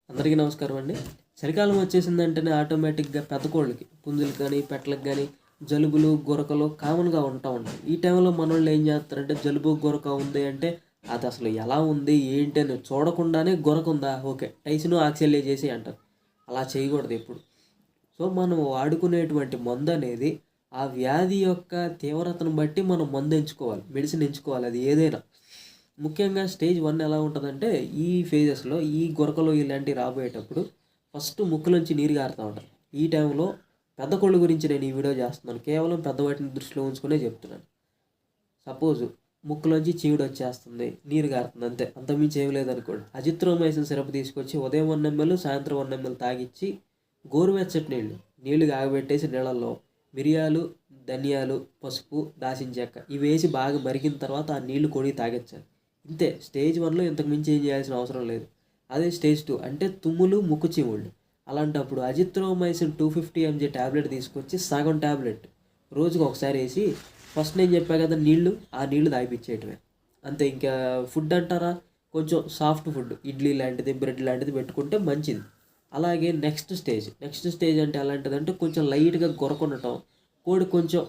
అందరికీ నమస్కారం అండి. చలికాలం వచ్చేసిందంటేనే ఆటోమేటిక్‌గా పెద్ద కోళ్ళకి, పుంజులకి గానీ, పెట్టలకి గానీ జలుబులు, గురకలు కామన్‌గా ఉంటాయి. ఈ టైంలో మనోళ్ళు ఏం చేస్తారంటే జలుబు, గురక ఉంది అంటే అదసలు ఎలా ఉంది, ఏంటి అని చూడకుండానే గురకుందా? ఓకే. టైసిను, ఆక్సిలియా చేసేయి అంటారు. అలా చేయకూడదు ఎప్పుడు. సో, మనం వాడుకునేటువంటి మందనేది ఆ వ్యాధి యొక్క తీవ్రతను బట్టి మనం మందు ఎంచుకోవాలి. మెడిసిన్ ఎంచుకోవాలి అది ఏదైనా. ముఖ్యంగా స్టేజ్ 1 ఎలా ఉంటదంటే, ఈ ఫేజెస్‌లో ఈ గురకలు ఇలాంటివి రాబోయేటప్పుడు ఫస్ట్ ముక్కులోంచి నీరు గారుతా ఉంటది. ఈ టైంలో పెద్ద కోళ్ళ గురించి నేను ఈ వీడియో చేస్తున్నాను. కేవలం పెద్ద వాటిని దృష్టిలో ఉంచుకునే చెప్తున్నాను. సపోజ్ ముక్కులోంచి చీవుడొచ్చేస్తుంది, నీరు గారుతుంది అంతే. అంతకుమించి ఏమి లేదనుకోండి. అజిత్రోమైసిన్ సిరప్ తీసుకొచ్చి ఉదయం 1 ఎంఎల్, సాయంత్రం 1 ఎంఎల్ తాగిచ్చి గోరువెచ్చటి నీళ్లు కాగబెట్టేసి నీళ్ళల్లో మిరియాలు, ధనియాలు, పసుపు, దాల్చిన చెక్క ఇవేసి బాగా మరిగిన తర్వాత ఆ నీళ్లు కొడి తాగించాలి. ఇంతే. స్టేజ్ 1లో ఇంతకు మించి ఏం చేయాల్సిన అవసరం లేదు. అదే స్టేజ్ 2 అంటే తుమ్ములు, ముక్కు చీముళ్ళు. అలాంటప్పుడు అజిత్రోమైసిన్ 250 ఎంజీ టాబ్లెట్ తీసుకొచ్చి సగం టాబ్లెట్ రోజుకి ఒకసారి వేసి ఫస్ట్ నేను చెప్పా కదా నీళ్లు, ఆ నీళ్లు తాగిపిచ్చేయటమే. అంతే. ఇంకా ఫుడ్ అంటారా, కొంచెం సాఫ్ట్ ఫుడ్ ఇడ్లీ లాంటిది, బ్రెడ్ లాంటిది పెట్టుకుంటే మంచిది. అలాగే నెక్స్ట్ స్టేజ్ అంటే ఎలాంటిదంటే కొంచెం లైట్‌గా గురకుండటం, కోడి కొంచెం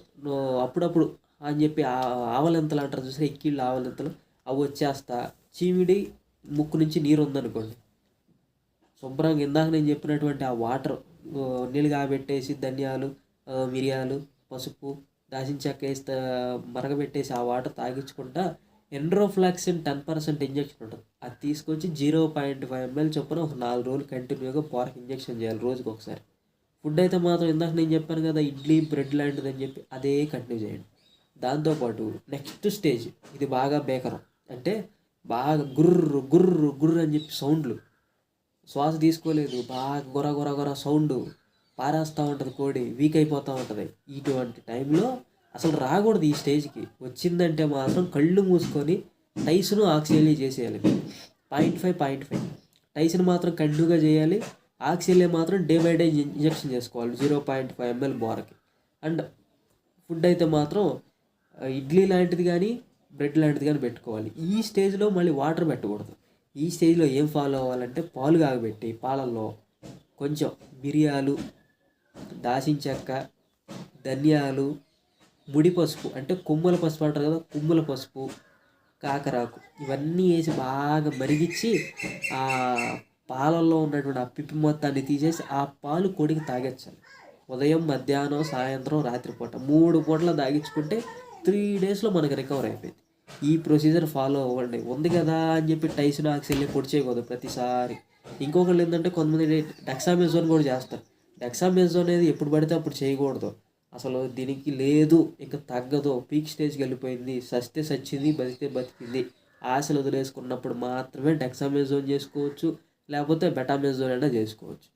అప్పుడప్పుడు అని చెప్పి ఆవలింతలు అంటారు చూసారా, ఎక్కిళ్ళు ఆవలింతలు అవి వచ్చేస్తా చీమిడి ముక్కు నుంచి నీరు ఉందనుకోండి, శుభ్రంగా ఇందాక నేను చెప్పినటువంటి ఆ వాటర్ నీళ్ళు కాబెట్టేసి ధనియాలు, మిరియాలు, పసుపు, దాల్చిన చెక్క వేసి మరగబెట్టేసి ఆ వాటర్ తాగించుకుంటా ఎండ్రోఫ్లాక్సిన్ 10% ఇంజెక్షన్ ఉంటుంది. అది తీసుకొచ్చి 0.5 ఎంఎల్ చొప్పున ఒక 4 రోజులు కంటిన్యూగా పోరకి ఇంజెక్షన్ చేయాలి రోజుకి ఒకసారి. ఫుడ్ అయితే మాత్రం ఇందాక నేను చెప్పాను కదా ఇడ్లీ, బ్రెడ్ లాంటిది అని చెప్పి అదే కంటిన్యూ చేయండి. దాంతోపాటు నెక్స్ట్ స్టేజ్ ఇది బాగా భీకరం. అంటే బాగా గుర్రు గుర్రు గుర్రు అని చెప్పి సౌండ్లు, శ్వాస తీసుకోలేదు, బాగా గొర గొర గొర సౌండు, పారేస్తూ ఉంటుంది కోడి, వీక్ అయిపోతూ ఉంటుంది. ఇటువంటి టైంలో అసలు రాకూడదు ఈ స్టేజ్కి. వచ్చిందంటే మాత్రం కళ్ళు మూసుకొని టైసును, ఆక్సిలియా చేసేయాలి. 0.5 టైసిన్ మాత్రం కంటిన్యూగా చేయాలి. ఆక్సిలియా మాత్రం డే బై డే ఇంజెక్షన్ చేసుకోవాలి 0.5 ఎంఎల్ బోరకి. అండ్ ఫుడ్ అయితే మాత్రం ఇడ్లీ లాంటిది కానీ, బ్రెడ్ లాంటిది కానీ పెట్టుకోవాలి. ఈ స్టేజ్లో మళ్ళీ వాటర్ పెట్టకూడదు. ఈ స్టేజ్లో ఏం ఫాలో అవ్వాలంటే పాలు కాగబెట్టి పాలల్లో కొంచెం మిరియాలు, దాల్చిన చెక్క, ధనియాలు, ముడి పసుపు అంటే కొమ్ముల పసుపు అంటారు కదా, కొమ్ముల పసుపు, కాకరాకు ఇవన్నీ వేసి బాగా మరిగించి ఆ పాలల్లో ఉన్నటువంటి ఆ పిప్పి మొత్తాన్ని తీసేసి ఆ పాలు కొడికి తాగించాలి. ఉదయం, మధ్యాహ్నం, సాయంత్రం, రాత్రిపూట 3 పూటలు తాగించుకుంటే 3 డేస్లో మనకి రికవర్ అయిపోయింది. ఈ ప్రొసీజర్ ఫాలో అవ్వండి. ఉంది కదా అని చెప్పి టైసిన్, ఆక్సిలియా పొడి చేయకూడదు ప్రతిసారి. ఇంకొకళ్ళు ఏంటంటే కొంతమంది డెక్సామెజోన్ కూడా చేస్తారు. డెక్సామెజోన్ అనేది ఎప్పుడు పడితే అప్పుడు చేయకూడదు. అసలు దీనికి లేదు, ఇంకా తగ్గదు, పీక్ స్టేజ్కి వెళ్ళిపోయింది, సస్తే సచ్చింది, బతికితే బతికింది, ఆశలు వదిలేసుకున్నప్పుడు మాత్రమే డెక్సామెజోన్ చేసుకోవచ్చు, లేకపోతే బెటామెజోన్ అయినా చేసుకోవచ్చు.